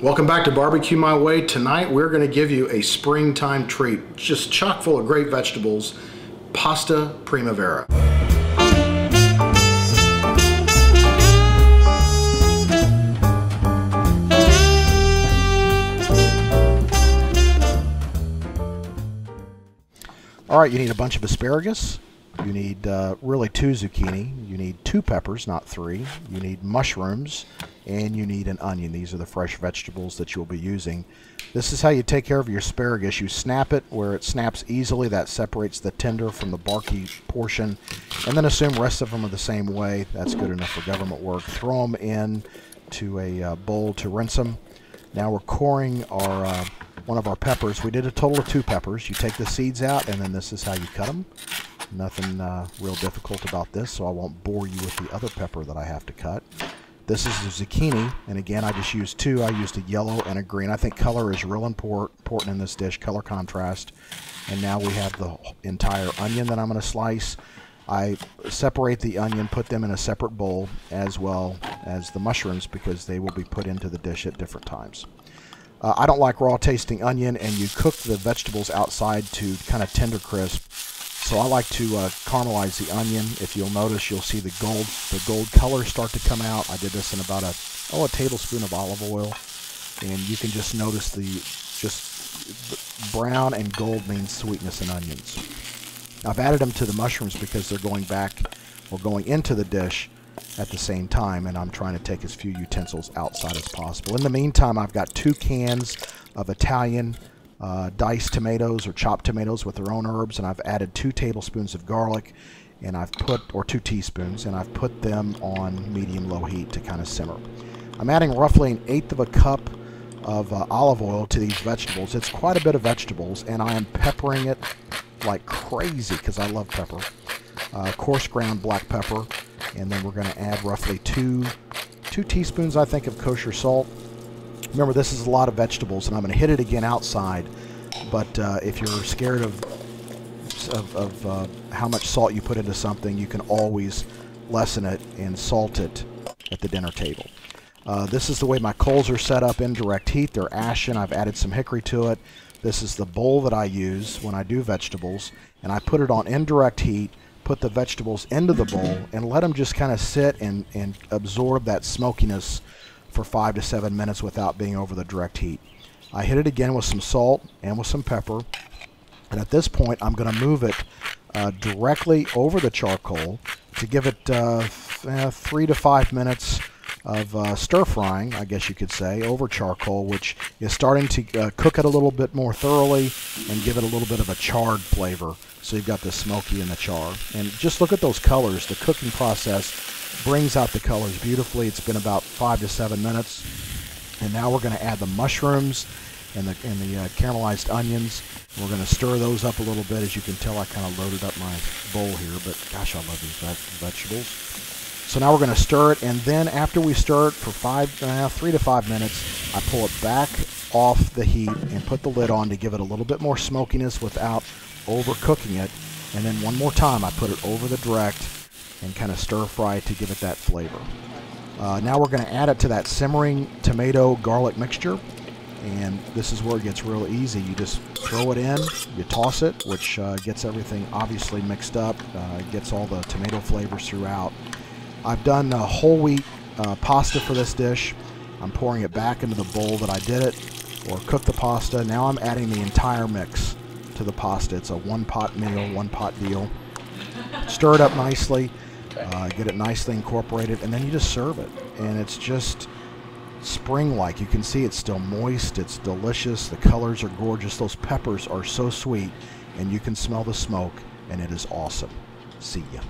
Welcome back to Barbecue My Way. Tonight we're going to give you a springtime treat, just chock full of great vegetables, pasta primavera. All right, you need a bunch of asparagus. You need really 2 zucchini. You need 2 peppers, not 3. You need mushrooms, and you need an onion. These are the fresh vegetables that you'll be using. This is how you take care of your asparagus. You snap it where it snaps easily. That separates the tender from the barky portion. And then assume the rest of them are the same way. That's good enough for government work. Throw them in to a bowl to rinse them. Now we're coring our one of our peppers. We did a total of 2 peppers. You take the seeds out, and then this is how you cut them. Nothing real difficult about this, so I won't bore you with the other pepper that I have to cut. This is the zucchini, and again, I just used 2. I used a yellow and a green. I think color is real important in this dish, color contrast. And now we have the entire onion that I'm going to slice. I separate the onion, put them in a separate bowl, as well as the mushrooms, because they will be put into the dish at different times. I don't like raw tasting onion, and you cook the vegetables outside to kind of tender crisp. So I like to caramelize the onion. If you'll notice, you'll see the gold color start to come out. I did this in about a tablespoon of olive oil, and you can just notice the brown and gold means sweetness in onions. I've added them to the mushrooms because they're going back or going into the dish at the same time, and I'm trying to take as few utensils outside as possible. In the meantime, I've got 2 cans of Italian diced tomatoes or chopped tomatoes with their own herbs, and I've added 2 tablespoons of garlic, and or 2 teaspoons, and I've put them on medium-low heat to kind of simmer. I'm adding roughly 1/8 of a cup of olive oil to these vegetables. It's quite a bit of vegetables, and I am peppering it like crazy because I love pepper. Coarse ground black pepper, and then we're going to add roughly 2 teaspoons, I think, of kosher salt. Remember, this is a lot of vegetables, and I'm going to hit it again outside, but if you're scared of how much salt you put into something, you can always lessen it and salt it at the dinner table. This is the way my coals are set up, indirect heat. They're ashen. I've added some hickory to it. This is the bowl that I use when I do vegetables, and I put it on indirect heat, put the vegetables into the bowl, and let them just kind of sit and absorb that smokiness for 5 to 7 minutes without being over the direct heat. I hit it again with some salt and with some pepper, and at this point I'm going to move it directly over the charcoal to give it 3 to 5 minutes of stir frying, I guess you could say, over charcoal, which is starting to cook it a little bit more thoroughly and give it a little bit of a charred flavor. So you've got the smoky and the char. And just look at those colors. The cooking process brings out the colors beautifully. It's been about 5 to 7 minutes. And now we're going to add the mushrooms and the caramelized onions. We're going to stir those up a little bit. As you can tell, I kind of loaded up my bowl here, but gosh, I love these vegetables. So now we're going to stir it, and then after we stir it for 3 to 5 minutes, I pull it back off the heat and put the lid on to give it a little bit more smokiness without overcooking it. And then one more time, I put it over the direct and kind of stir fry it to give it that flavor. Now we're going to add it to that simmering tomato garlic mixture, and this is where it gets real easy. You just throw it in, you toss it, which gets everything obviously mixed up, gets all the tomato flavors throughout. I've done whole wheat pasta for this dish. I'm pouring it back into the bowl that I did it, or cooked the pasta. Now I'm adding the entire mix to the pasta. It's a one-pot meal, one-pot deal. Stir it up nicely, get it nicely incorporated, and then you just serve it. And it's just spring-like. You can see it's still moist. It's delicious. The colors are gorgeous. Those peppers are so sweet, and you can smell the smoke, and it is awesome. See ya.